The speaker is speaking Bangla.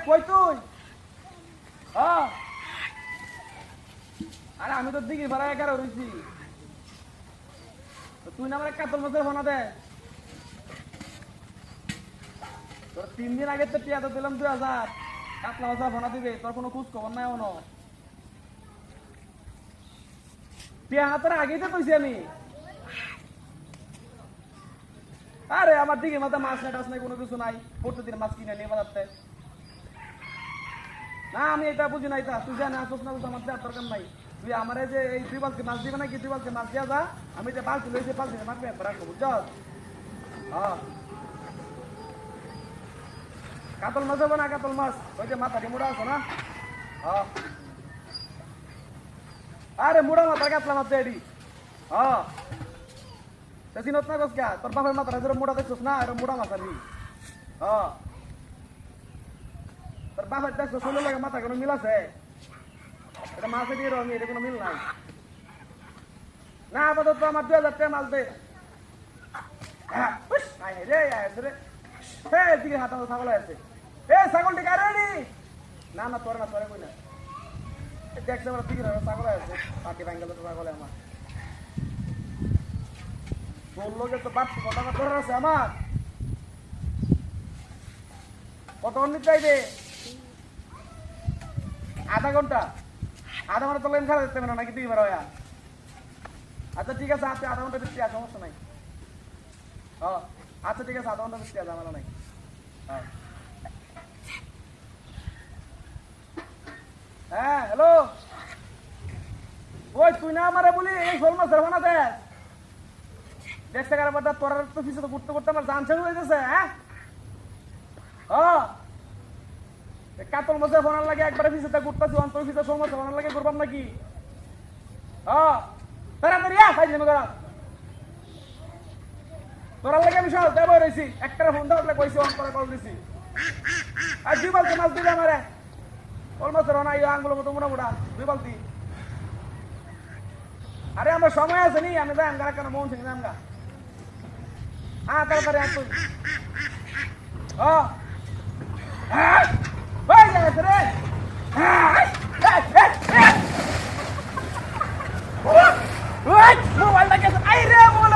কই তুই? হ্যাঁ আরে আমি তো দিঘির ভাড়া 11 রইছি। তুই না আমার কাতল মাছের ফোনা দে। তোর 3 দিন আগে তো টিয়া তো দিলাম 2000 কাতলা মাছের ফোনা দিবে, তোর কোনো খোঁজ খবর নাই এমন। টিয়া তোর আগেই তো কইছি আমি। আরে আমার দিকে মাথা মাছ নাই টাছ নাই কোনো কিছু নাই, প্রতিদিন মাছ কিনে নিয়ে বাজাতে। না আমি এটা বুঝি নাই, তা তুই জানে আসছ না, আমার দেওয়ার দরকার নাই। তুই আমার যে এই তুই বালতি মাছ দিবে নাকি, তুই বালতি মাছ দিয়া যা, আমি যে বালতি লইছি বালতি মাছ পেয়ে রাখবো, বুঝছ? হ্যাঁ কাতল মাছ হবে না, কাতল মাছ ওই যে মাথা দিয়ে মুড়া আছে না। হ্যাঁ আরে মুড়া মাথা কাতলা মাছ এডি। হ্যাঁ চিনত না কস কে, তোর বাপের মাথাটা যেরকম মুড়া দেখছিস না, এরকম মুড়া মাছ আনি। হ্যাঁ তোর বাপের দেখছো শরীরের লাগে মাথা কোনো মিল আছে? এটা মাছে দিয়ে রঙে, এটা কোনো মিল নাই। না আপাতত আমার 2000 টাকা মাছ দে। দিকে হাত ছাগল আছে, এ ছাগলটি কারে নি? না না তোরে না, তোরে কই না, দেখছে আমার দিকে ছাগল আছে, পাখি ভাঙ্গল তো ছাগল আমার। তোর লোকে তো বাপ কথা কথা আছে আমার, কত নিতে চাইবে? আধা ঘন্টা তো লেন খেলা দিতে না নাকি? তুই বেরো। আচ্ছা ঠিক আছে, আপনি আধা ঘন্টা বৃষ্টি আছে, সমস্যা নাই। হ্যাঁ আচ্ছা ঠিক আছে, আধা ঘন্টা বৃষ্টি আছে, আমার নাই। হ্যাঁ হ্যাঁ হ্যালো, ওই তুই না আমারে বলি এই শোল মাছের ফোনা দে। দেখতে গেলে বাদ তোর তো কিছু তো করতে করতে আমার জান শেষ হয়ে যাচ্ছে। হ্যাঁ কাতল মাছের ফোনার লাগে একবারে ফিসেতে ঘুরতেছি, অন্তর ফিসে শোল মাছের ফোনার লাগে ঘুরবাম নাকি? তাড়াতাড়ি খাইছি আমি করা তোর লাগে আমি সব দেবো রয়েছি। একটা ফোন দেওয়া কইছি, অন করে কল দিছি। আর 2 বালতি মাছ দিলে আমারে শোল মাছের ফোনা আঙ্গুলের মতো মোটা মোটা 2 বালতি। আরে আমার সময় আছে নি, আমি যাই আঙ্গারা কেন মন থেকে আমগা। হ্যাঁ তাড়াতাড়ি আসুন। মোবাইলটা গেছে, আই রে মোবাইল